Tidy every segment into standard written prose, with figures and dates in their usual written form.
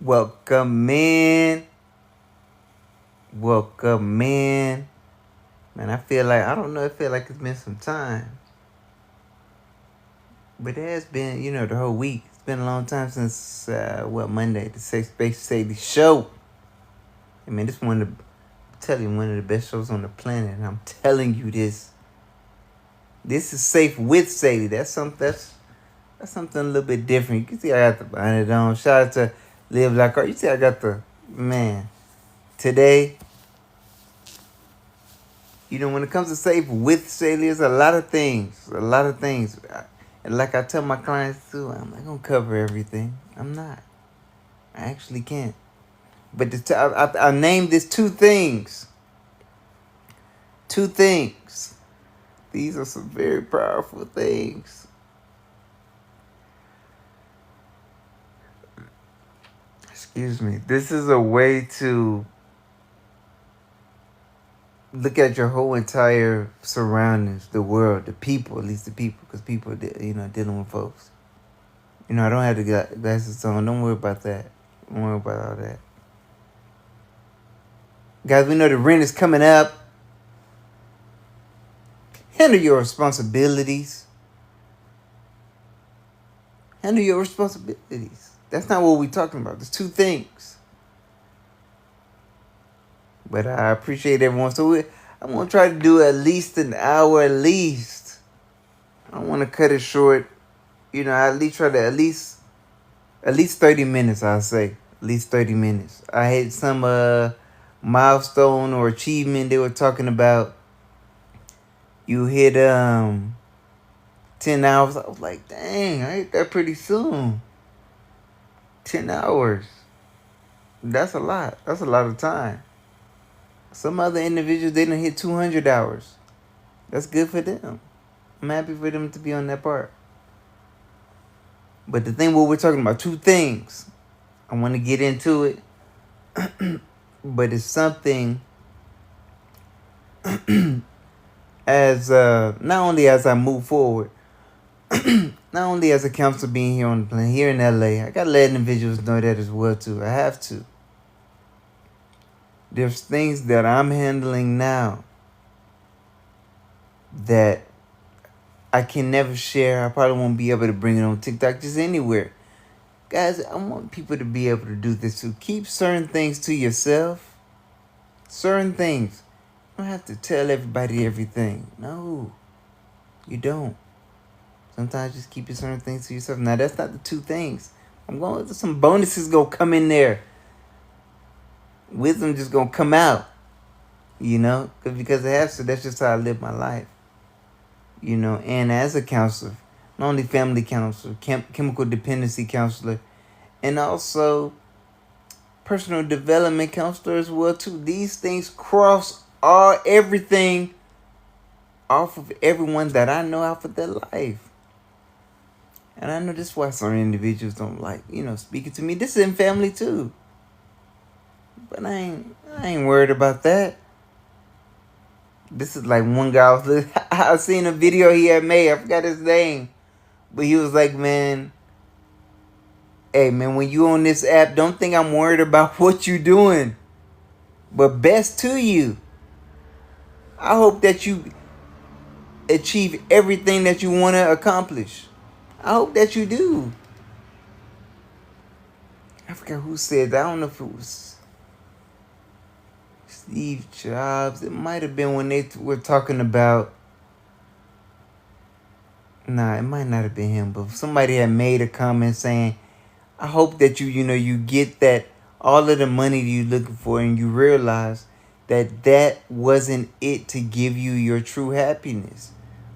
Welcome in. Welcome in. Man, I don't know, I feel like it's been some time. But it has been, the whole week. It's been a long time since, Monday, the Safe Space Sadie show. I mean, this one of one of the best shows on the planet. And I'm telling you this. This is Safe with Sadie. That's something a little bit different. You can see I got the bonnet on. Shout out to Live Like Art. You see I got man. Today, when it comes to Safe with Saylee, there's a lot of things. And like I tell my clients too, I'm not going to cover everything. I'm not. I actually can't. But I named this two things. Two things. These are some very powerful things. Excuse me. This is a way to look at your whole entire surroundings, the world, the people, at least the people, because people, dealing with folks. I don't have the glasses on. Don't worry about that. Don't worry about all that. Guys, we know the rent is coming up. Handle your responsibilities. Handle your responsibilities. That's not what we're talking about. There's two things. But I appreciate everyone. So I'm going to try to do at least an hour at least. I don't want to cut it short. I at least try to at least 30 minutes, I'll say. At least 30 minutes. I had some milestone or achievement they were talking about. You hit 10 hours. I was like, dang, I hit that pretty soon. 10 hours. That's a lot. That's a lot of time. Some other individuals, they done hit 200 hours. That's good for them. I'm happy for them to be on that part. But the thing, what we're talking about, two things. I want to get into it. But it's something as not only as I move forward, not only as a counselor being here on the planet, here in LA, I gotta let individuals know that as well too. I have to. There's things that I'm handling now that I can never share. I probably won't be able to bring it on TikTok, just anywhere. Guys, I want people to be able to do this too. Keep certain things to yourself. Certain things. You don't have to tell everybody everything. No, you don't. Sometimes just keep certain things to yourself. Now, that's not the two things. Some bonuses gonna come in there. Wisdom just gonna come out. Because it has to. That's just how I live my life. And as a counselor, not only family counselor, chemical dependency counselor, and also personal development counselor as well too. These things cross everything off of everyone that I know out of their life. And I know this is why some individuals don't like, speaking to me. This is in family too. But I ain't worried about that. This is like one guy I seen a video he had made. I forgot his name. But he was like, man, hey, man, when you on this app, don't think I'm worried about what you doing. But best to you. I hope that you achieve everything that you want to accomplish. I hope that you do. I forgot who said that. I don't know if it was Steve Jobs. It might have been when they were talking about... Nah, it might not have been him, but somebody had made a comment saying, I hope that you get that all of the money you're looking for and you realize that wasn't it to give you your true happiness.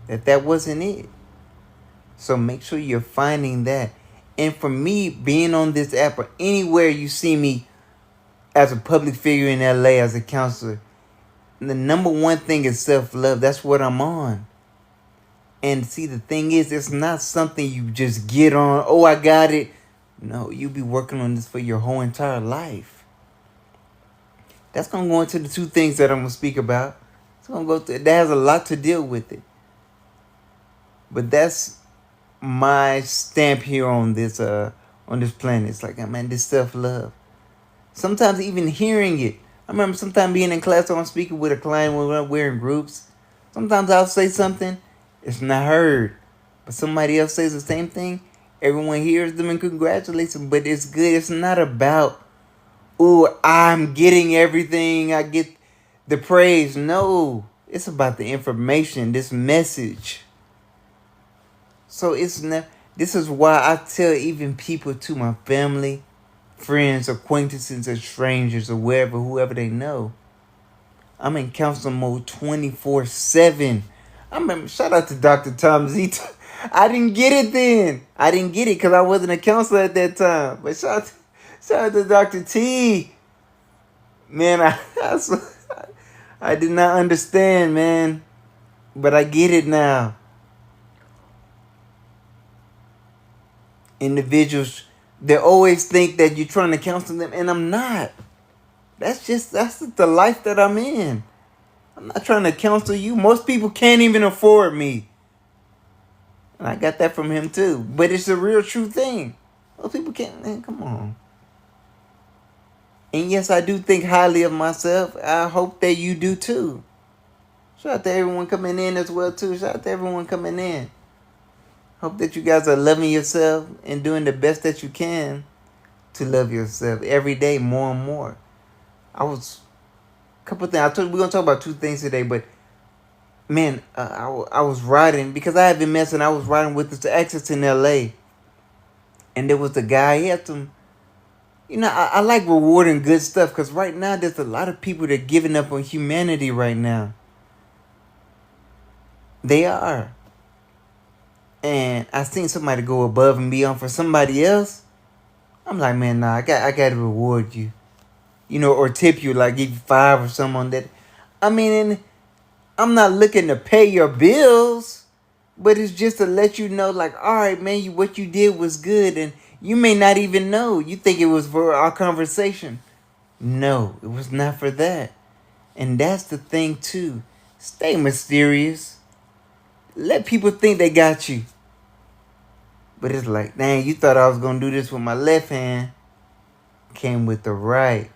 That wasn't it. So make sure you're finding that. And for me, being on this app or anywhere you see me as a public figure in LA as a counselor, the number one thing is self-love. That's what I'm on. And see, the thing is, it's not something you just get on. Oh, I got it. No, you be working on this for your whole entire life. That's going to go into the two things that I'm going to speak about. It's going to go through. That has a lot to deal with it. But that's my stamp here on this on this planet. It's like, man, this self-love. Sometimes even hearing it. I remember sometimes being in class or I'm speaking with a client when we're in groups. Sometimes I'll say something, it's not heard. But somebody else says the same thing. Everyone hears them and congratulates them. But it's good. It's not about, oh, I'm getting everything. I get the praise. No. It's about the information, this message. So it's not. This is why I tell even people, to my family, friends, acquaintances, or strangers, or wherever, whoever they know, I'm in counseling mode 24/7. I remember, shout out to Dr. Thomas. I didn't get it then. I didn't get it because I wasn't a counselor at that time. But shout out to Dr. T. Man, I did not understand, man. But I get it now. Individuals, they always think that you're trying to counsel them, and I'm not. That's the life that I'm in. I'm not trying to counsel you. Most people can't even afford me. And I got that from him too. But it's a real true thing. Most people can't, man, come on. And yes, I do think highly of myself. I hope that you do too. Shout out to everyone coming in as well too. Shout out to everyone coming in. Hope that you guys are loving yourself and doing the best that you can to love yourself every day more and more. A couple things. We're gonna talk about two things today, but man, I was riding because I had been messing. I was riding with this exits in LA, and there was a guy. He had some, I like rewarding good stuff because right now there's a lot of people that are giving up on humanity right now. They are. And I seen somebody go above and beyond for somebody else. I'm like, man, nah, I got to reward you. Or tip you, like give you $5 or something on that. I mean, and I'm not looking to pay your bills, but it's just to let you know, like, all right, man, what you did was good. And you may not even know. You think it was for our conversation. No, it was not for that. And that's the thing, too. Stay mysterious. Let people think they got you. But it's like, dang, you thought I was going to do this with my left hand. Came with the right.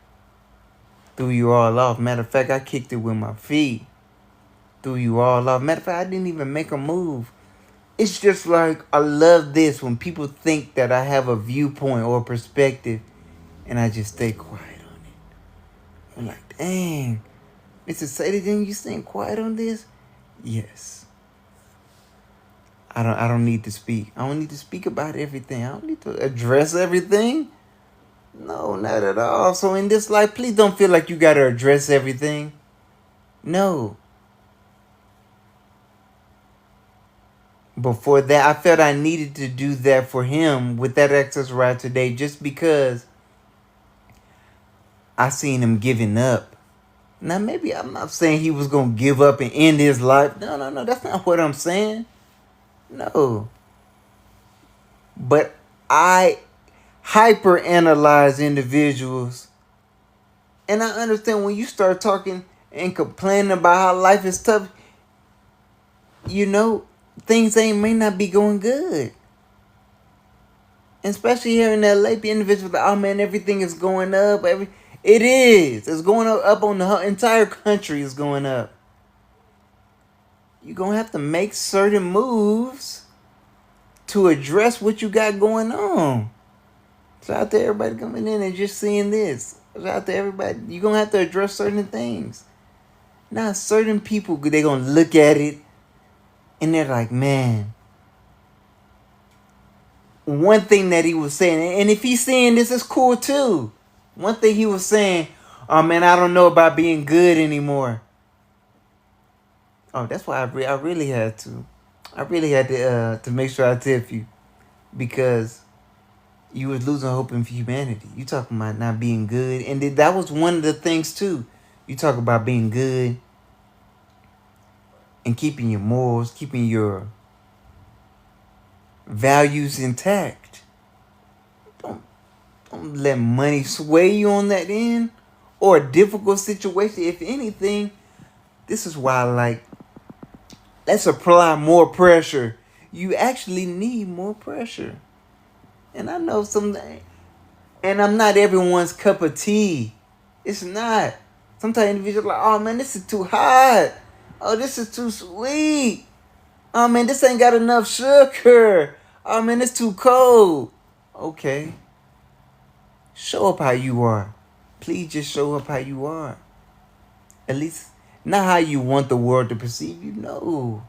Threw you all off. Matter of fact, I kicked it with my feet. Threw you all off. Matter of fact, I didn't even make a move. It's just like, I love this when people think that I have a viewpoint or a perspective and I just stay quiet on it. I'm like, dang, Mr. Saylee, didn't you stay quiet on this? Yes. I don't need to speak. I don't need to speak about everything. I don't need to address everything. No, not at all. So in this life, please don't feel like you got to address everything. No. Before that, I felt I needed to do that for him with that access ride today just because I seen him giving up. Now, maybe I'm not saying he was going to give up and end his life. No. That's not what I'm saying. No. But I hyper-analyze individuals. And I understand when you start talking and complaining about how life is tough, things may not be going good. And especially here in LA, the individuals like, oh man, everything is going up. It is. It's going up on the entire country is going up. You're going to have to make certain moves to address what you got going on. Shout out to everybody coming in and just seeing this. Shout out to everybody. You're going to have to address certain things. Now, certain people, they're going to look at it and they're like, man. One thing that he was saying, and if he's saying this, is cool too. One thing he was saying, oh man, I don't know about being good anymore. Oh, that's why I really had to. I really had to make sure I tip you. Because you was losing hope in humanity. You talking about not being good. And that was one of the things too. You talk about being good. And keeping your morals. Keeping your values intact. Don't let money sway you on that end. Or a difficult situation. If anything, this is why I like, let's apply more pressure. You actually need more pressure. And I know some, and I'm not everyone's cup of tea. It's not. Sometimes individuals are like, oh man, this is too hot. Oh, this is too sweet. Oh man, this ain't got enough sugar. Oh man, it's too cold. Okay. Show up how you are. Please just show up how you are. At least not how you want the world to perceive you. No.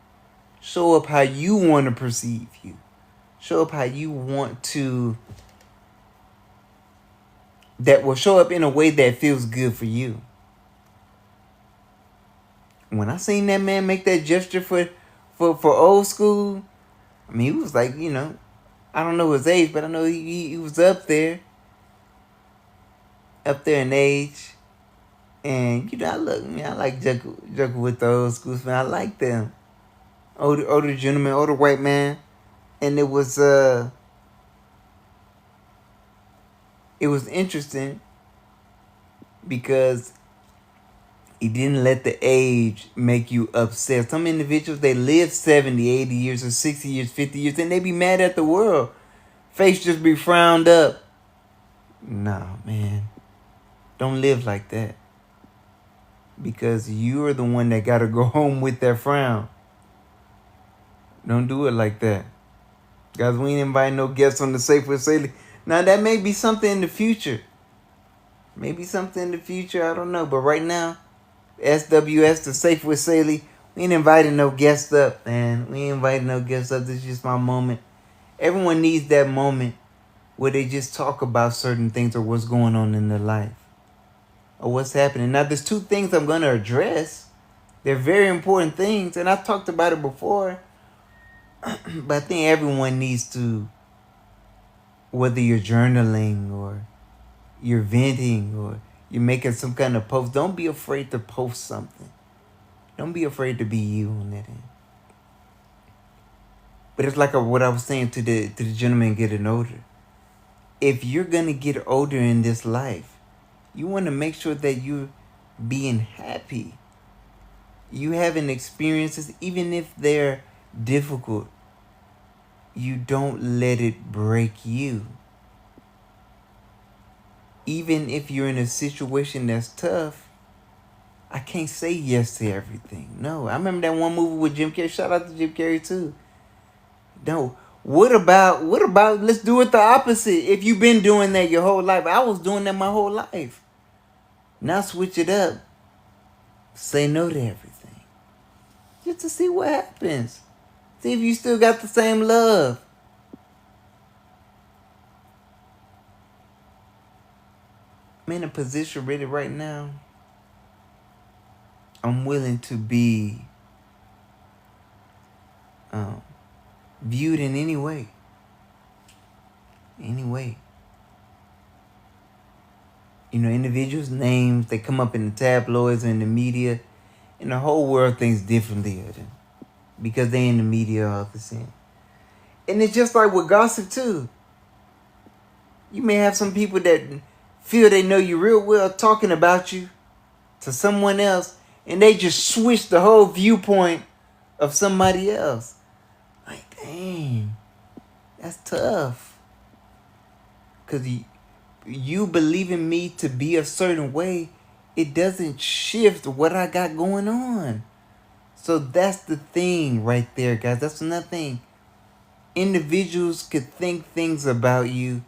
Show up how you want to perceive you. Show up how you want to, that will show up in a way that feels good for you. When I seen that man make that gesture for old school, I mean, he was like, I don't know his age, but I know he was up there in age. And I like joking with the old schools, man. I like them. Older gentleman, older white man. And it was interesting because he didn't let the age make you upset. Some individuals, they live 70, 80 years or 60 years, 50 years, and they be mad at the world. Face just be frowned up. Nah, man. Don't live like that. Because you're the one that got to go home with that frown. Don't do it like that. Guys, we ain't inviting no guests on the Safe with Saylee. Now, that may be something in the future. Maybe something in the future, I don't know. But right now, SWS, the Safe with Saylee, we ain't inviting no guests up, man. We ain't inviting no guests up. This is just my moment. Everyone needs that moment where they just talk about certain things or what's going on in their life or what's happening. Now, there's two things I'm going to address. They're very important things, and I've talked about it before. But I think everyone needs to, whether you're journaling or you're venting or you're making some kind of post, don't be afraid to post something. Don't be afraid to be you on that end. But it's like what I was saying to the gentleman getting older. If you're going to get older in this life, you want to make sure that you're being happy. You having experiences, even if they're difficult, you don't let it break you. Even if you're in a situation that's tough, I can't say yes to everything. No, I remember that one movie with Jim Carrey. Shout out to Jim Carrey too. No, what about let's do it the opposite. If you've been doing that your whole life, I was doing that my whole life. Now switch it up. Say no to everything. Just to see what happens. See if you still got the same love. I'm in a position really right now. I'm willing to be viewed in any way. Any way. Individuals' names, they come up in the tabloids and the media, and the whole world thinks differently of them because they in the media all the same. And it's just like with gossip too. You may have some people that feel they know you real well talking about you to someone else, and they just switch the whole viewpoint of somebody else. Like, dang, that's tough. Because you believe in me to be a certain way, it doesn't shift what I got going on. So that's the thing right there, guys. That's another thing. Individuals could think things about you,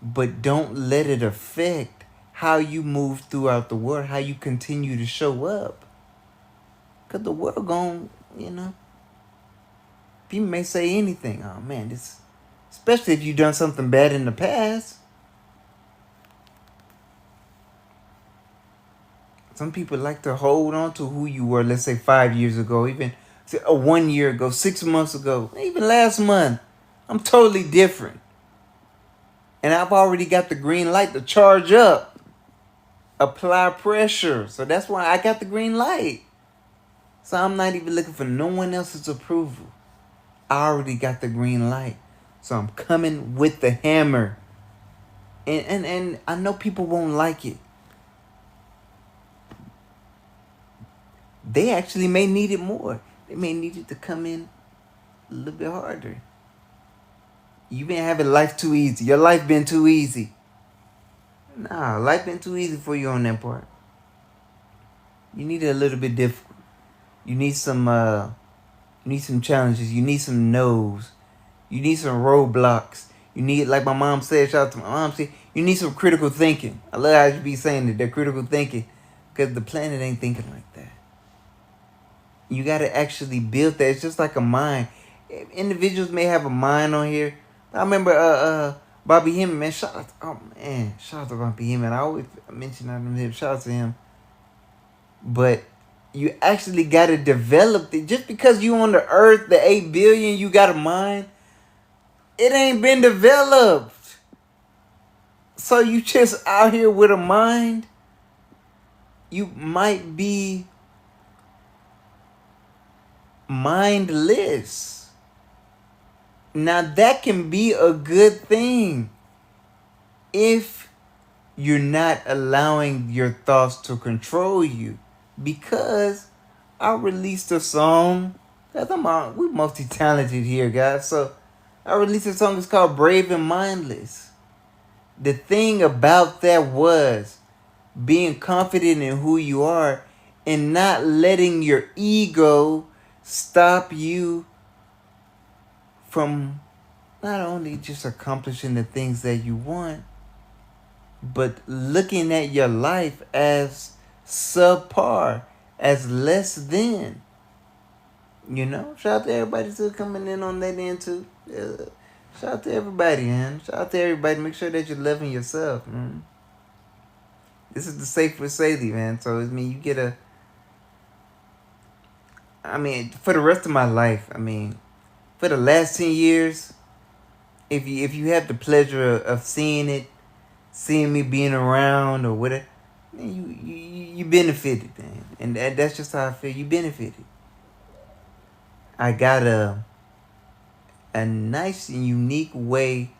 but don't let it affect how you move throughout the world, how you continue to show up. Because the world people may say anything. Oh, man, especially if you've done something bad in the past. Some people like to hold on to who you were, let's say 5 years ago, even 1 year ago, 6 months ago, even last month. I'm totally different. And I've already got the green light to charge up, apply pressure. So that's why I got the green light. So I'm not even looking for no one else's approval. I already got the green light. So I'm coming with the hammer. And I know people won't like it. They actually may need it more. They may need it to come in a little bit harder. You've been having life too easy. Your life been too easy. Nah, life been too easy for you on that part. You need it a little bit difficult. You need some challenges. You need some no's. You need some roadblocks. You need, like my mom said, shout out to my mom, said, you need some critical thinking. I love how you be saying it, that critical thinking. Because the planet ain't thinking like that. You got to actually build that. It's just like a mind. Individuals may have a mind on here. I remember Bobby Hemming, man. Shout out to Bobby Hemming. I always mention him. Shout out to him. But you actually got to develop it. Just because you on the earth, the 8 billion, you got a mind, it ain't been developed. So you just out here with a mind, you might be mindless. Now that can be a good thing if you're not allowing your thoughts to control you. Because I released a song, we're multi-talented here, guys. So I released a song, it's called Brave and Mindless. The thing about that was being confident in who you are and not letting your ego stop you from not only just accomplishing the things that you want, but looking at your life as subpar, as less than. You know, shout out to everybody still coming in on that end too. Shout out to everybody, man. Shout out to everybody. Make sure that you're loving yourself, man. This is the safe for Saylee, man. So it mean you get for the rest of my life, for the last 10 years, if you have the pleasure of seeing me being around or whatever, man, you benefited, man. And that's just how I feel. You benefited. I got a nice and unique way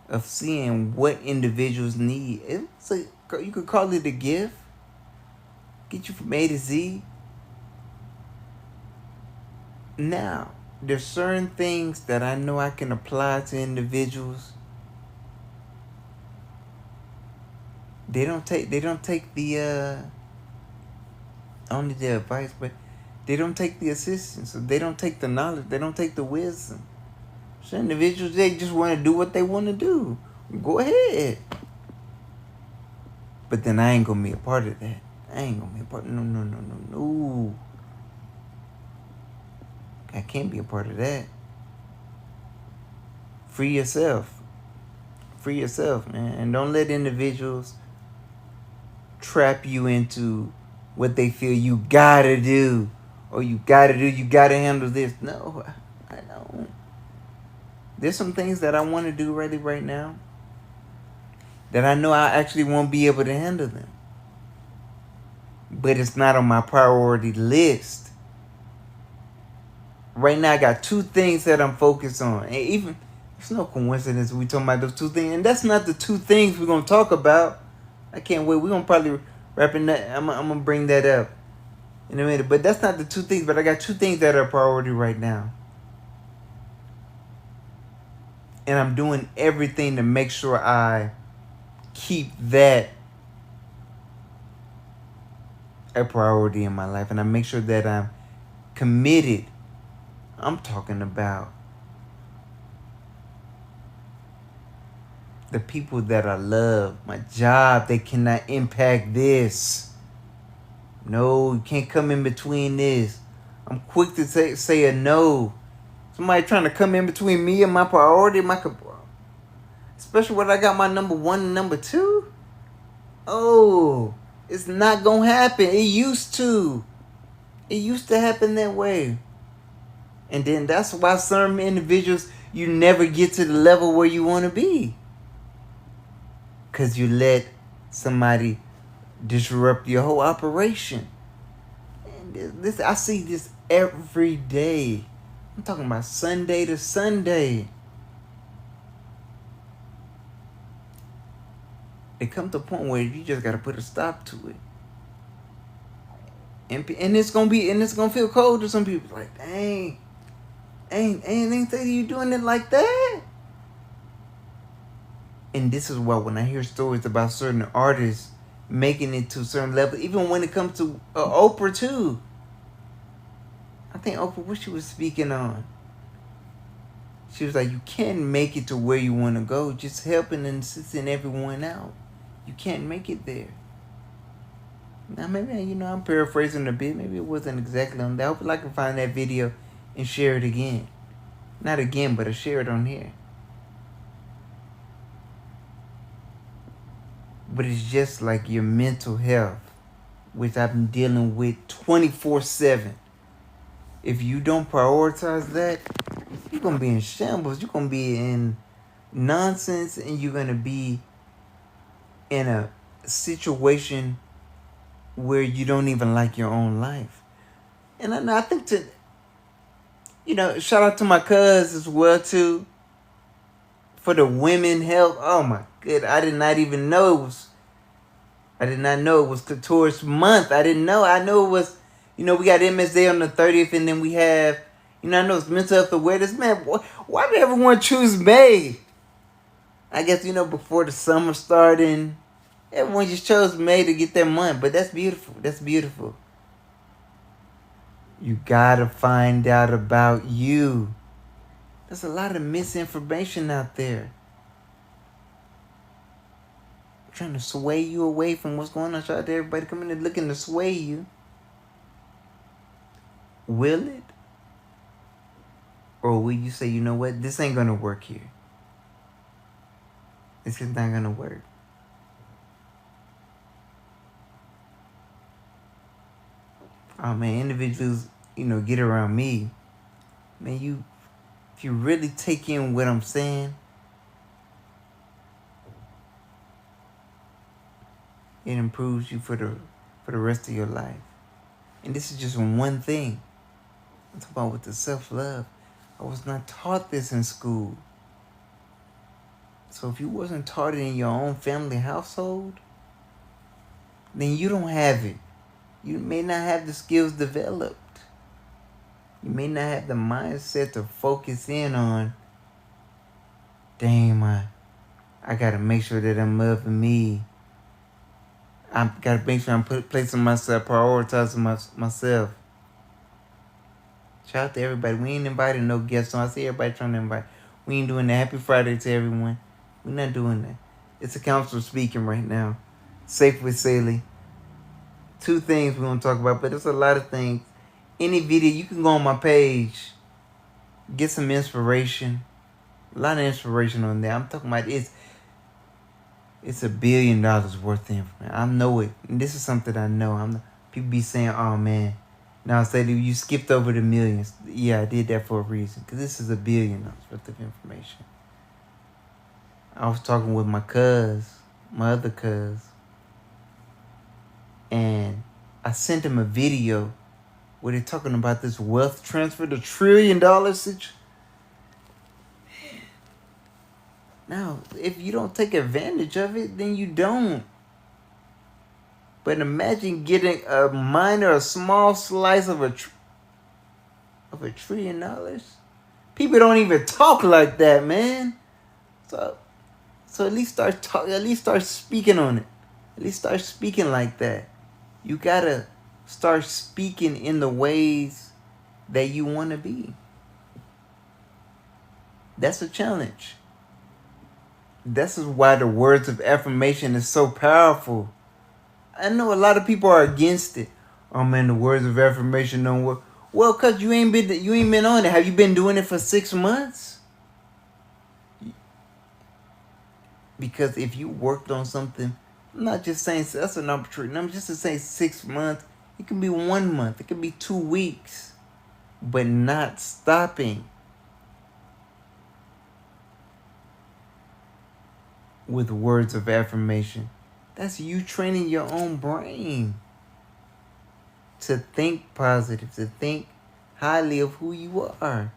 of seeing what individuals need. It's like, you could call it a gift. Get you from A to Z. Now, there's certain things that I know I can apply to individuals. They don't take the only the advice, but they don't take the assistance. They don't take the knowledge. They don't take the wisdom. Some individuals, they just want to do what they want to do. Go ahead. But then I ain't going to be a part of that. I ain't going to be a part. No. I can't be a part of that. Free yourself. Free yourself, man. And don't let individuals trap you into what they feel you gotta do. Or you gotta handle this. No, I don't. There's some things that I want to do right now that I know I actually won't be able to handle them. But it's not on my priority list. Right now I got 2 things that I'm focused on. And even, it's no coincidence we talking about those 2 things. And that's not the 2 things we're going to talk about. I can't wait. We're going to probably wrap it up. I'm going to bring that up in a minute. But that's not the 2 things. But I got 2 things that are a priority right now. And I'm doing everything to make sure I keep that a priority in my life. And I make sure that I'm committed. I'm talking about the people that I love. My job, they cannot impact this. No, you can't come in between this. I'm quick to say a no. Somebody trying to come in between me and my priority, especially when I got my number 1 and number 2. Oh, it's not gonna happen. It used to happen that way. And then that's why some individuals, you never get to the level where you want to be. Because you let somebody disrupt your whole operation. And this, I see this every day. I'm talking about Sunday to Sunday. It comes to a point where you just gotta put a stop to it. And it's gonna feel cold to some people. Like, dang, ain't think you doing it like that. And this is why when I hear stories about certain artists making it to a certain level, even when it comes to Oprah too. I think Oprah, what she was speaking on, she was like, you can't make it to where you want to go just helping and assisting everyone out. You can't make it there. Now maybe, I'm paraphrasing a bit. Maybe it wasn't exactly on that. I hope I can find that video and share it again. Not again, but I share it on here. But it's just like your mental health, which I've been dealing with 24/7. If you don't prioritize that, you're going to be in shambles. You're going to be in nonsense, and you're going to be in a situation where you don't even like your own life. And I think shout out to my cuz as well too for the women health. Oh my good. I did not know it was Clitoris month. I didn't know. I know it was, we got MS Day on the 30th, and then we have, I know it's mental health awareness. Man, why did everyone choose May? I guess, before the summer starting, everyone just chose May to get their month. But that's beautiful. That's beautiful. You gotta find out about you. There's a lot of misinformation out there. Trying to sway you away from what's going on. Shout out to everybody coming and looking to sway you. Will it? Or will you say, you know what? This ain't gonna work here. This is not gonna work. Oh man, individuals, get around me. Man, if you really take in what I'm saying, it improves you for the rest of your life. And this is just one thing. I'm talking about with the self-love. I was not taught this in school. So if you wasn't taught it in your own family household, then you don't have it. You may not have the skills developed. You may not have the mindset to focus in on, damn, I gotta make sure that I'm loving me. I gotta make sure I'm placing myself, prioritizing myself. Shout out to everybody. We ain't inviting no guests on. I see everybody trying to invite. We ain't doing that. Happy Friday to everyone. We're not doing that. It's a counselor speaking right now. Safe with Saylee. 2 things we're going to talk about, but there's a lot of things. Any video, you can go on my page, get some inspiration. A lot of inspiration on there. I'm talking about it's $1 billion worth of information. I know it. And this is something I know. People be saying, oh man. Now say you skipped over the millions. Yeah, I did that for a reason. Because this is $1 billion worth of information. I was talking with my other cuz. And I sent him a video where they're talking about this wealth transfer, the $1 trillion situation. Now, if you don't take advantage of it, then you don't. But imagine getting a small slice of $1 trillion. People don't even talk like that, man. So at least start speaking on it. At least start speaking like that. You gotta start speaking in the ways that you want to be. That's a challenge. This is why the words of affirmation is so powerful. I know a lot of people are against it. Oh man, the words of affirmation don't work. Well, cause you ain't been on it. Have you been doing it for 6 months? Because if you worked on something, I'm not just saying that's an arbitrary number, just to say 6 months. It can be 1 month. It can be 2 weeks. But not stopping. With words of affirmation. That's you training your own brain to think positive, to think highly of who you are.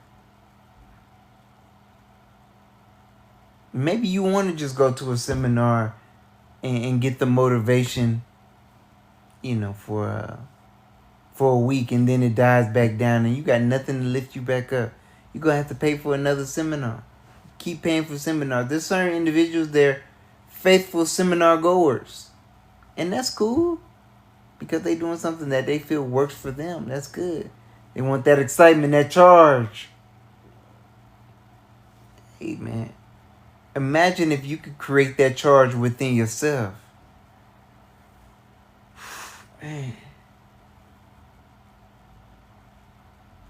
Maybe you want to just go to a seminar and get the motivation, for a week, and then it dies back down and you got nothing to lift you back up. You're going to have to pay for another seminar. keep paying for seminars. There's certain individuals, they're faithful seminar goers. And that's cool. Because they doing something that they feel works for them. That's good. They want that excitement, that charge. Hey, man. Imagine if you could create that charge within yourself. Man.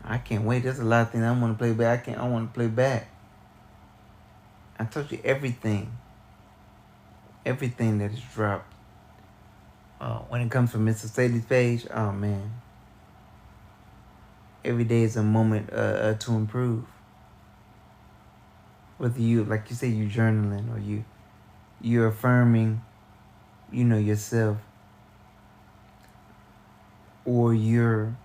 I can't wait. There's a lot of things I want to play back. I want to play back. I told you everything. Everything that is dropped. When it comes from Mr. Saylee's page, oh man. Every day is a moment to improve. Whether you, like you say, you journaling or you're affirming, yourself, or you're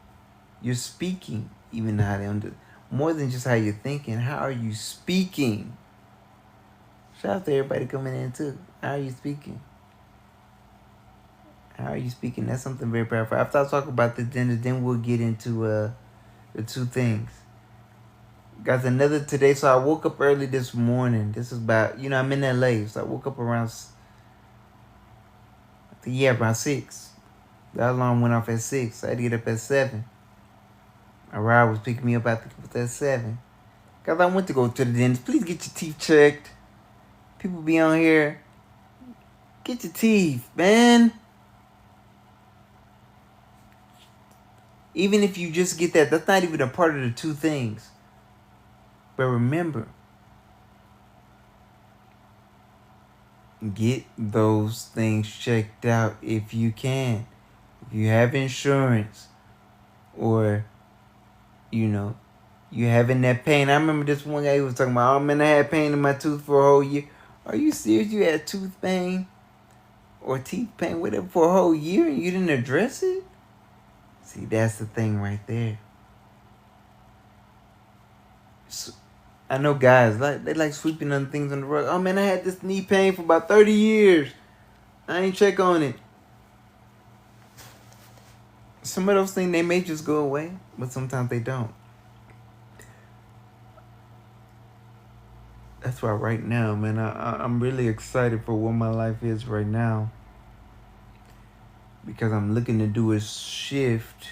speaking, even how they more than just how you're thinking. How are you speaking? Shout out to everybody coming in too. How are you speaking? How are you speaking? That's something very powerful. After I talk about this, then we'll get into the two things. Guys, today. So I woke up early this morning. This is about, I'm in LA. So I woke up around 6. The alarm went off at 6. So I had to get up at 7. My ride was picking me up at 7. Guys, I went to go to the dentist. Please get your teeth checked. People be on here. Get your teeth, man. Even if you just get that, that's not even a part of the two things. But remember, get those things checked out if you can. If you have insurance or, you having that pain. I remember this one guy who was talking about, oh man, I had pain in my tooth for a whole year. Are you serious? You had tooth pain or teeth pain, whatever, for a whole year and you didn't address it? See, that's the thing right there. So, I know guys, they like sweeping other things on the rug. Oh man, I had this knee pain for about 30 years. I ain't check on it. Some of those things, they may just go away, but sometimes they don't. That's why right now, man, I'm really excited for what my life is right now. Because I'm looking to do a shift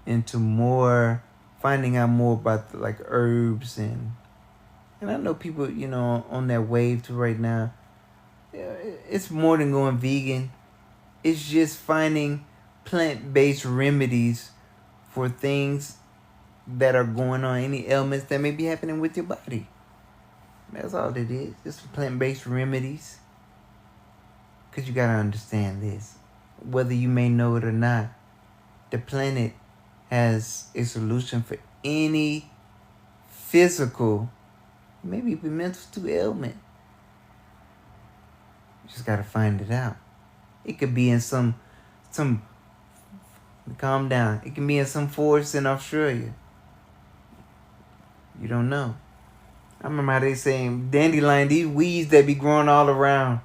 into more, finding out more about like herbs and I know people, on that wave too right now. It's more than going vegan. It's just finding plant-based remedies for things that are going on, any ailments that may be happening with your body. That's all it is. Just plant-based remedies. Because you got to understand this. Whether you may know it or not, the planet has a solution for any physical, maybe even mental too, ailment. You just got to find it out. It could be in some, calm down. It can be in some forest in Australia. You don't know. I remember how they saying dandelion, these weeds that be growing all around,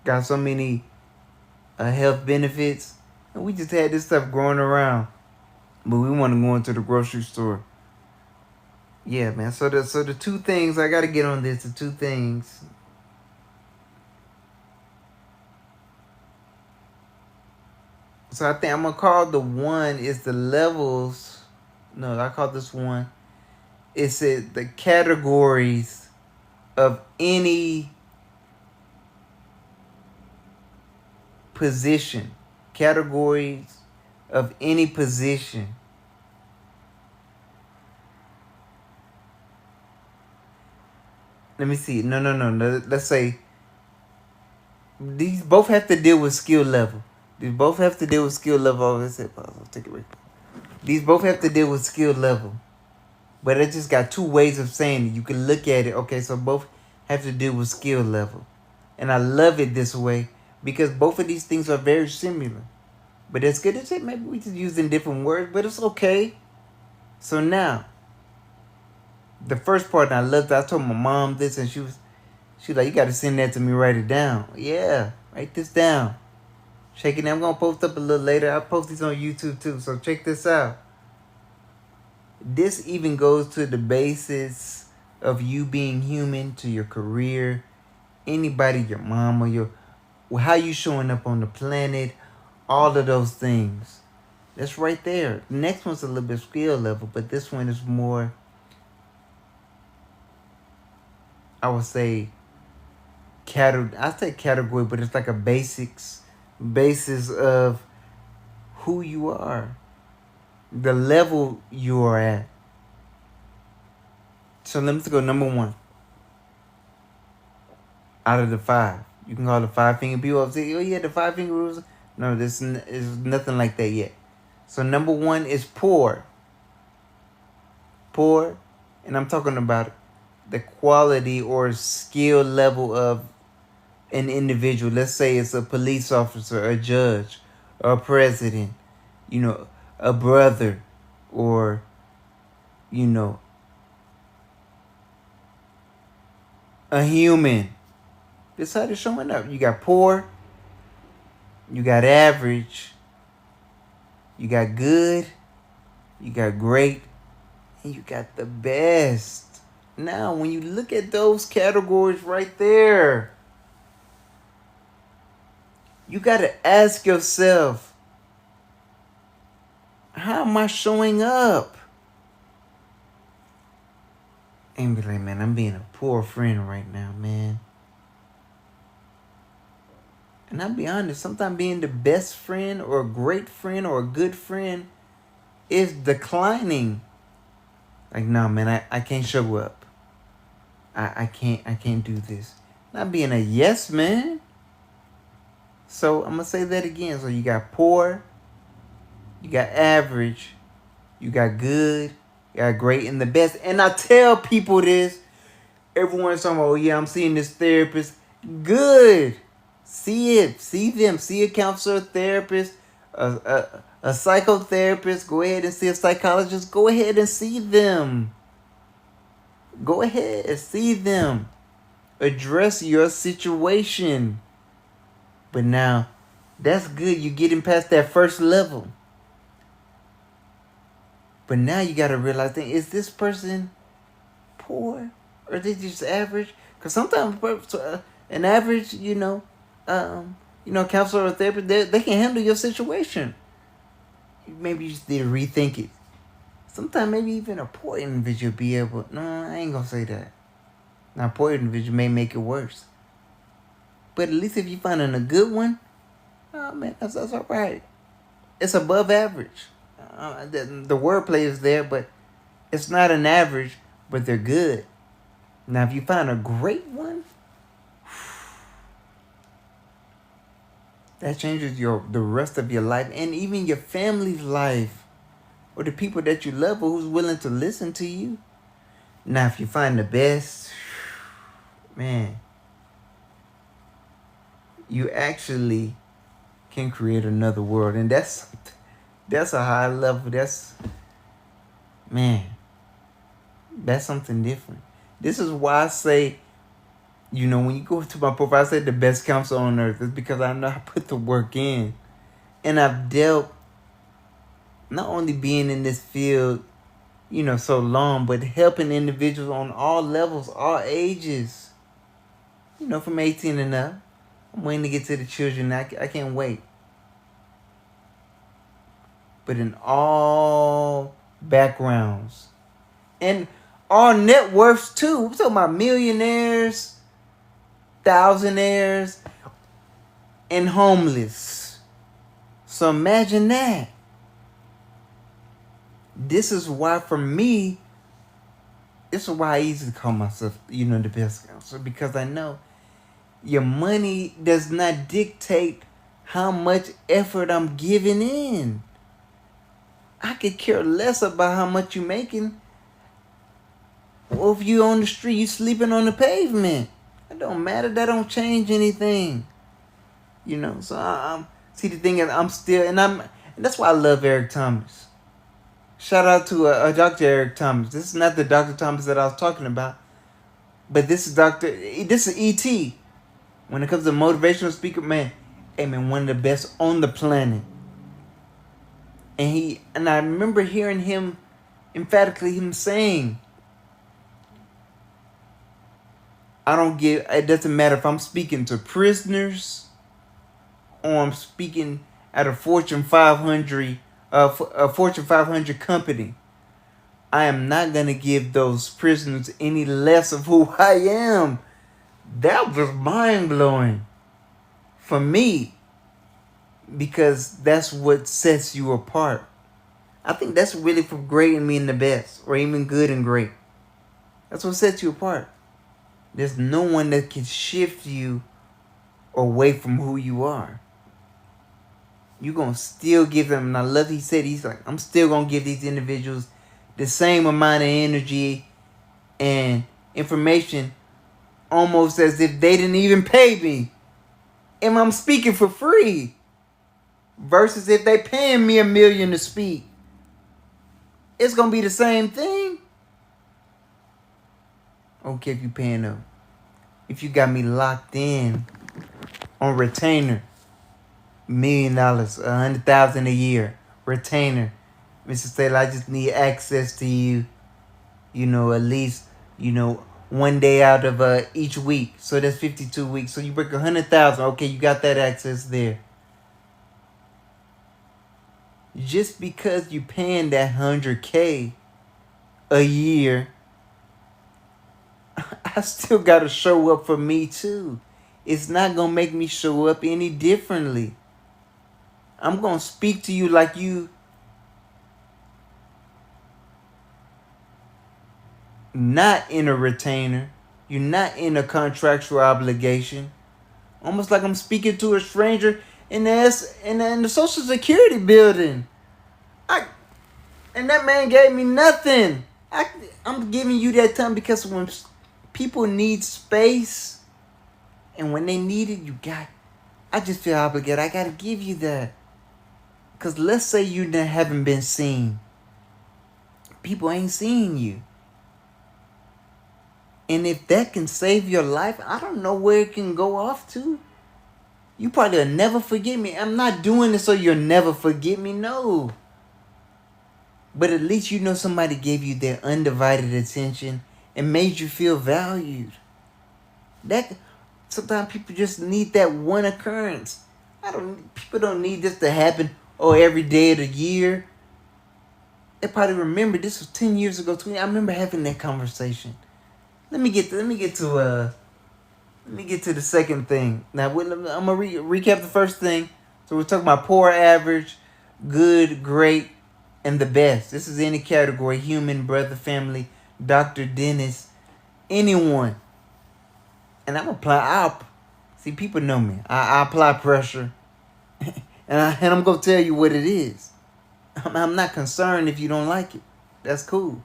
got so many health benefits. And we just had this stuff growing around. But we want to go into the grocery store. Yeah, man. So the two things, I got to get on this. The two things. So I think I'm going to call the one is the levels. No, I call this one. It's the categories of any position. Categories of any position. Let me see. No. Let's say these both have to deal with skill level. These both have to deal with skill level. Let's say, I'll take it right. These both have to deal with skill level. But it just got two ways of saying it. You can look at it. Okay, so both have to deal with skill level. And I love it this way because both of these things are very similar. But it's good to say maybe we just using different words, but it's okay. So now, the first part, and I loved it. I told my mom this, and she was like, you got to send that to me, write it down. Yeah, write this down. Check it out. I'm going to post up a little later. I'll post these on YouTube too, so check this out. This even goes to the basis of you being human to your career, anybody, your mama, your how you showing up on the planet, all of those things. That's right there. The next one's a little bit skill level, but this one is more, I would say, category, but it's like a basis of who you are, the level you are at. So let's go number 1 out of the 5. You can call the 5-finger people say, oh yeah, the 5-finger rules. No, this is nothing like that yet. So number 1 is poor. Poor, and I'm talking about the quality or skill level of an individual. Let's say it's a police officer, a judge, or a president, a brother, or, a human. This is how they're showing up. You got poor, you got average, you got good, you got great, and you got the best. Now, when you look at those categories right there, you got to ask yourself, how am I showing up? And be like, man, I'm being a poor friend right now, man. And I'll be honest, sometimes being the best friend or a great friend or a good friend is declining. Like, no, man, I can't show up. I can't do this. Not being a yes man. So I'm gonna say that again. So you got poor, you got average, you got good, you got great, and the best. And I tell people this. Everyone's talking about, oh yeah, I'm seeing this therapist. Good. See it. See them. See a counselor, therapist, a psychotherapist. Go ahead and see a psychologist. Go ahead and see them. Go ahead and see them. Address your situation. But now, that's good. You're getting past that first level. But now you got to realize, is this person poor? Or are they just average? Because sometimes an average, counselor or therapist, they can handle your situation. Maybe you just need to rethink it. Sometimes maybe even a poor individual be able. No, I ain't gonna say that. Now, a poor individual may make it worse. But at least if you finding a good one, oh man, that's all right. It's above average. The wordplay is there, but it's not an average, but they're good. Now, if you find a great one, that changes the rest of your life and even your family's life or the people that you love or who's willing to listen to you. Now, if you find the best, man, you actually can create another world. And that's a high level. That's something different. This is why I say, when you go to my profile, I say the best counselor on earth. It's because I know I put the work in. And I've dealt, not only being in this field, so long, but helping individuals on all levels, all ages. From 18 and up. I'm waiting to get to the children. I can't wait. But in all backgrounds. And all net worths too. We're talking about millionaires, thousandaires, and homeless. So imagine that. This is why, for me, this is why I easily call myself, the best counselor. Because I know your money does not dictate how much effort I'm giving in. I could care less about how much you're making. Or if you on the street, you sleeping on the pavement. It don't matter. That don't change anything. So I'm see, the thing is, I'm still, and that's why I love Eric Thomas. Shout out to Dr. Eric Thomas. This is not the Dr. Thomas that I was talking about, but this is E.T. When it comes to motivational speaker, man, one of the best on the planet. And I remember hearing him, emphatically him saying, It doesn't matter if I'm speaking to prisoners or I'm speaking at a Fortune 500, a Fortune 500 company. I am not going to give those prisoners any less of who I am. That was mind blowing for me, because that's what sets you apart. I think that's really from great and being the best, or even good and great. That's what sets you apart. There's no one that can shift you away from who you are. You're going to still give them, and I love he said, he's like, I'm still going to give these individuals the same amount of energy and information, almost as if they didn't even pay me. And I'm speaking for free. Versus if they paying me $1 million to speak. It's going to be the same thing. Okay, if you paying up. If you got me locked in on retainer, $1 million, $100,000 a year, retainer. Mr. Saylee, I just need access to you, at least, one day out of each week. So that's 52 weeks. So you break 100,000. Okay, you got that access there. Just because you paying that $100K a year, I still gotta show up for me too. It's not gonna make me show up any differently. I'm gonna speak to you like you not in a retainer. You're not in a contractual obligation. Almost like I'm speaking to a stranger in the Social Security building. And that man gave me nothing. I'm giving you that time because when people need space and when they need it, I just feel obligated. I got to give you that. Because let's say you haven't been seen. People ain't seeing you. And if that can save your life, I don't know where it can go off to. You probably will never forget me. I'm not doing this so you'll never forget me. No. But at least somebody gave you their undivided attention and made you feel valued. Sometimes people just need that one occurrence. People don't need this to happen every day of the year. They probably remember this was 10 years ago. I remember having that conversation. Let me get to the second thing. Now I'm gonna recap the first thing. So we're talking about poor, average, good, great, and the best. This is any category: human, brother, family, doctor, dentist, anyone. And see, people know me. I apply pressure, and I'm gonna tell you what it is. I'm not concerned if you don't like it. That's cool.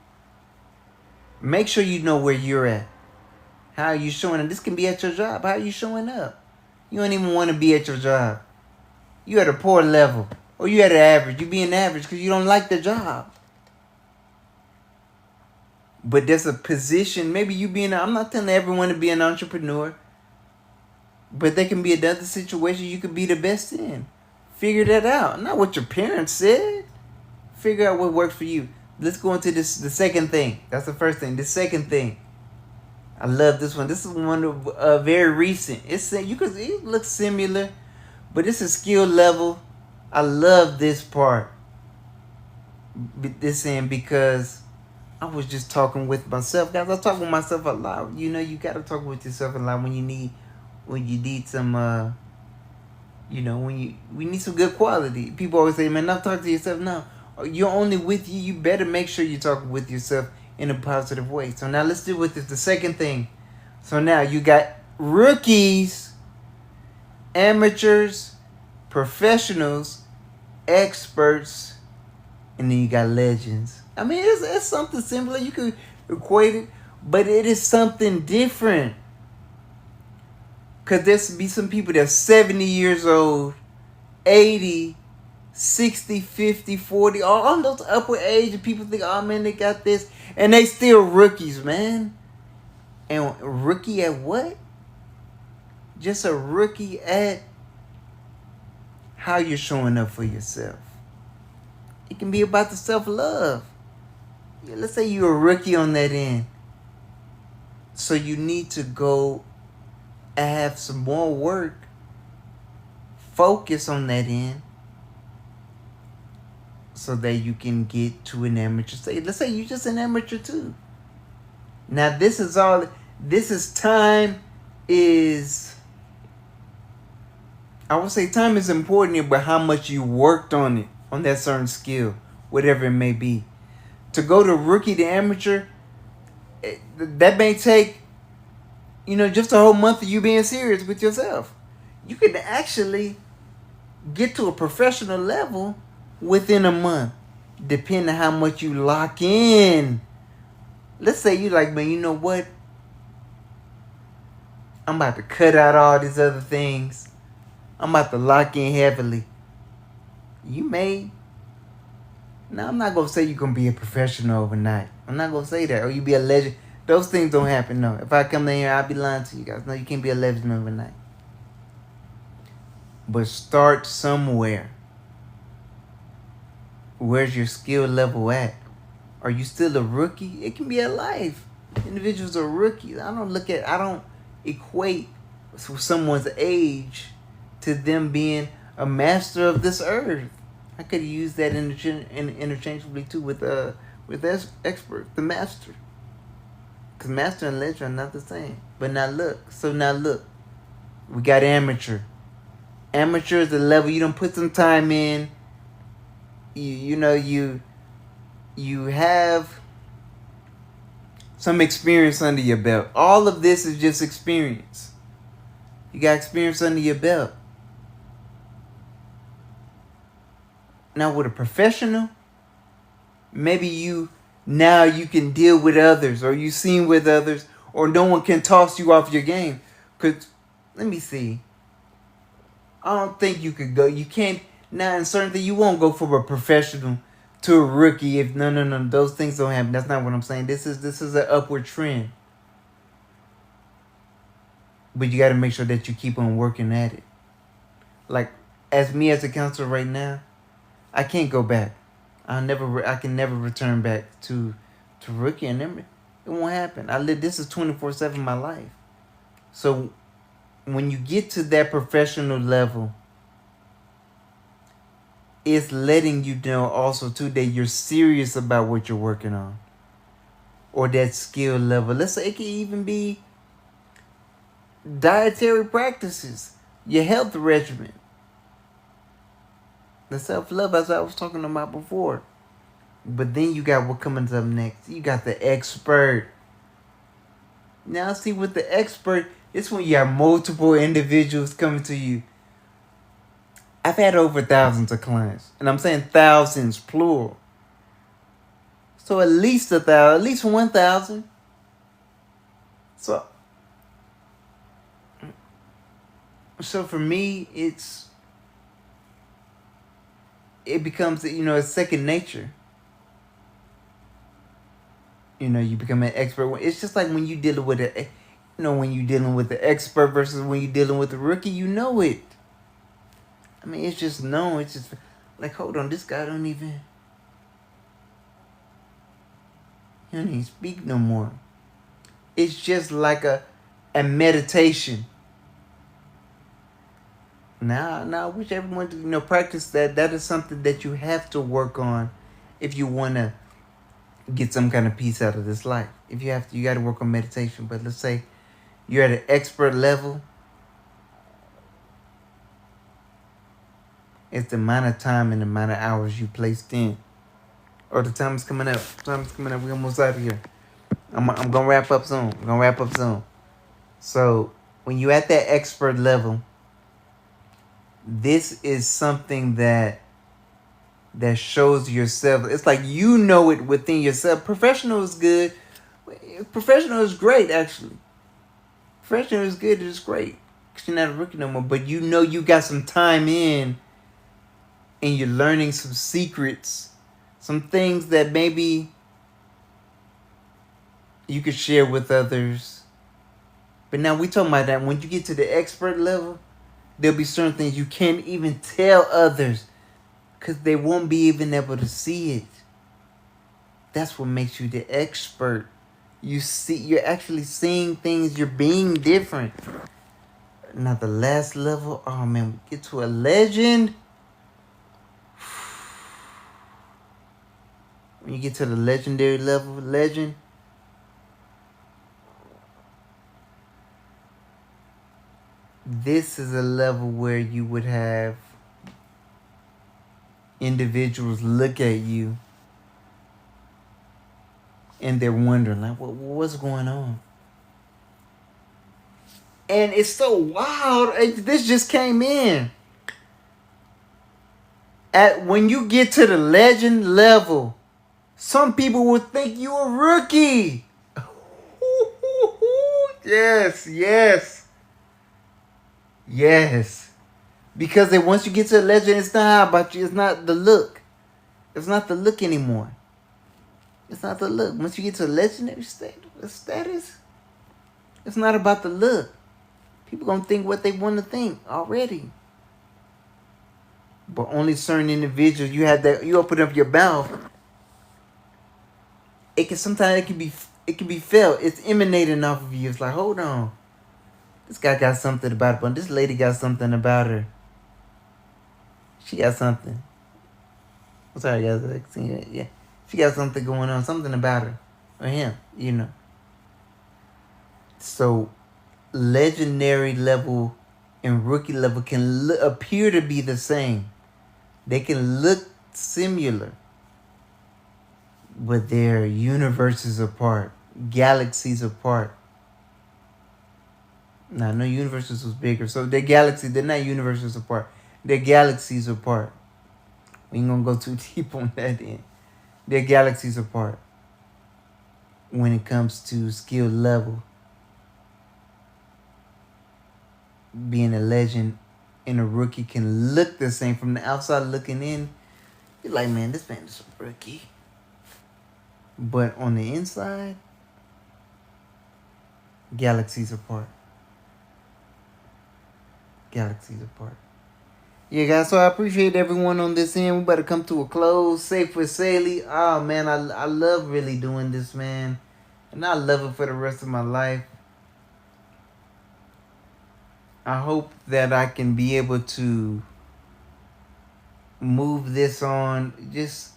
Make sure you know where you're at. How are you showing up? This can be at your job. How are you showing up? You don't even want to be at your job. You at a poor level. Or you at an average. You being average because you don't like the job. But there's a position. Maybe I'm not telling everyone to be an entrepreneur. But there can be another situation you could be the best in. Figure that out. Not what your parents said. Figure out what works for you. Let's go into the second thing. That's the first thing. The second thing. I love this one. This is one of very recent. It looks similar, but it's a skill level. I love this part. Because I was just talking with myself. Guys, I talk with myself a lot. You gotta talk with yourself a lot when you need some we need some good quality. People always say, man, not talk to yourself. No. You're only with you. You better make sure you're talking with yourself in a positive way. So now let's deal with the second thing. So now you got rookies, amateurs, professionals, experts, and then you got legends. I mean, it's something similar. You could equate it, but it is something different. Because there's be some people that's 70 years old, 80, 60, 50, 40, all those upward age, and people think, oh man, they got this, and they still rookies, man. And rookie at what? Just a rookie at how you're showing up for yourself. It can be about the self-love. Let's say you're a rookie on that end. So you need to go and have some more work. Focus on that end so that you can get to an amateur stage. Let's say you're just an amateur too. Now this is all. This is time. Is I would say time is important, but how much you worked on it, on that certain skill, whatever it may be. To go to rookie to amateur, that may take, just a whole month of you being serious with yourself. You could actually get to a professional level within a month, depending on how much you lock in. Let's say you like, man, you know what? I'm about to cut out all these other things. I'm about to lock in heavily. You may. Now, I'm not going to say you're going to be a professional overnight. I'm not going to say that. Or you be a legend. Those things don't happen, no. If I come in here, I'll be lying to you guys. No, you can't be a legend overnight. But start somewhere. Where's your skill level at? Are you still a rookie? It can be a life. Individuals are rookies. I don't equate someone's age to them being a master of this earth. I could use that interchangeably too with expert, the master. Because master and legend are not the same. But now look. We got amateur. Amateur is the level you don't put some time in. You have some experience under your belt. All of this is just experience. You got experience under your belt. Now with a professional, maybe you can deal with others, or you seen with others, or no one can toss you off your game. Cause let me see. I don't think you could go. You can't now in certain things. You won't go from a professional to a rookie if no. Those things don't happen. That's not what I'm saying. This is an upward trend. But you got to make sure that you keep on working at it. Like as a counselor right now, I can't go back. I can never return back to rookie, and it won't happen. This is 24/7 my life. So when you get to that professional level, it's letting you know also too that you're serious about what you're working on, or that skill level. Let's say it can even be dietary practices, your health regimen. The self-love, as I was talking about before. But then you got what coming up next. You got the expert. Now, see, with the expert, it's when you have multiple individuals coming to you. I've had over thousands of clients. And I'm saying thousands, plural. So at least 1,000. So for me, it becomes, it's second nature. You become an expert. It's just like when you dealing with when you dealing with the expert versus when you dealing with the rookie, it. I mean, it's just known. It's just like, hold on, this guy don't even speak no more. It's just like a meditation. Now, I wish everyone to, practice that. That is something that you have to work on if you want to get some kind of peace out of this life. If you got to work on meditation. But let's say you're at an expert level. It's the amount of time and the amount of hours you placed in. Or the time is coming up. We're almost out of here. I'm going to wrap up soon. So, when you're at that expert level, this is something that shows yourself. It's like it within yourself. Professional is good. Professional is great, actually. Professional is good. It's great. Because you're not a rookie no more. But you got some time in. And you're learning some secrets. Some things that maybe you could share with others. But now we talking about that when you get to the expert level, there'll be certain things you can't even tell others because they won't be even able to see it. That's what makes you the expert. You're actually seeing things. You're being different. Now the last level, oh man, we get to a legend. When you get to the legendary level, legend, this is a level where you would have individuals look at you and they're wondering, like, what's going on? And it's so wild. This just came in. When you get to the legend level, some people will think you a rookie. Yes, yes, yes. Because once you get to the legend, it's not about you. It's not the look. It's not the look anymore. It's not the look. Once you get to a legendary status, it's not about the look. People gonna think what they want to think already. But only certain individuals, you open up your mouth. Sometimes it can be felt. It's emanating off of you. It's like, hold on. This guy got something about it, but this lady got something about her. She got something. I'm sorry, guys. Yeah. She got something going on, something about her. Or him, So, legendary level and rookie level can appear to be the same. They can look similar. But they're universes apart. Galaxies apart. Now, no universes was bigger. So, they're not universes apart. They're galaxies apart. We ain't gonna go too deep on that end. They're galaxies apart when it comes to skill level. Being a legend and a rookie can look the same. From the outside looking in, you're like, man, this man is a rookie. But on the inside, galaxies apart. Galaxies apart. Yeah, guys, so I appreciate everyone on this end. We better come to a close. Safe with Saylee. Oh, man, I love really doing this, man. And I love it for the rest of my life. I hope that I can be able to move this on just,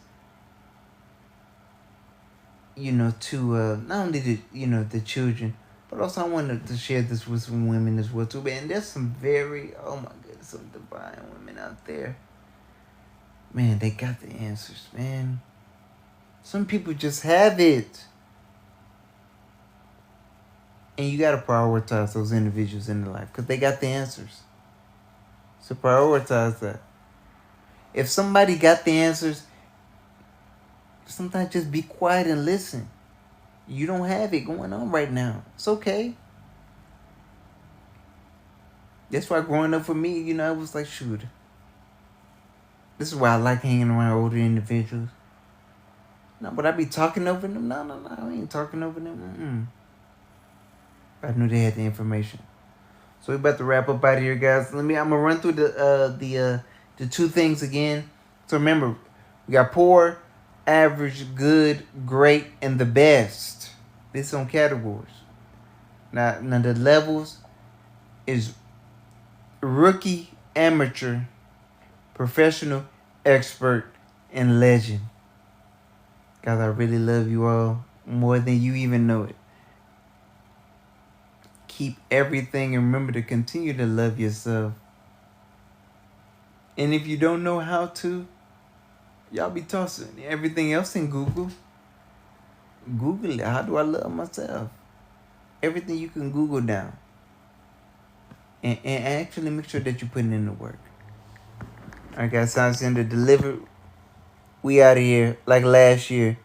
to not only the children, but also I wanted to share this with some women as well, too. And there's some oh my goodness, some divine women out there. Man, they got the answers, man. Some people just have it. And you got to prioritize those individuals in their life because they got the answers. So prioritize that. If somebody got the answers, sometimes just be quiet and listen. You don't have it going on right now. It's okay. That's why growing up for me, I was like, shoot. This is why I like hanging around older individuals. No, but I be talking over them. No, I ain't talking over them. I knew they had the information. So we about to wrap up out of here, guys. I'm gonna run through the two things again. So remember, we got poor, average, good, great, and the best. This on categories. Now the levels is rookie, amateur, professional, expert, and legend. Guys, I really love you all more than you even know it. Keep everything and remember to continue to love yourself. And if you don't know how to, y'all be tossing everything else in Google. Google it. How do I love myself? Everything you can Google down. And actually make sure that you're putting in the work. Alright, guys, time to deliver. We out of here like last year.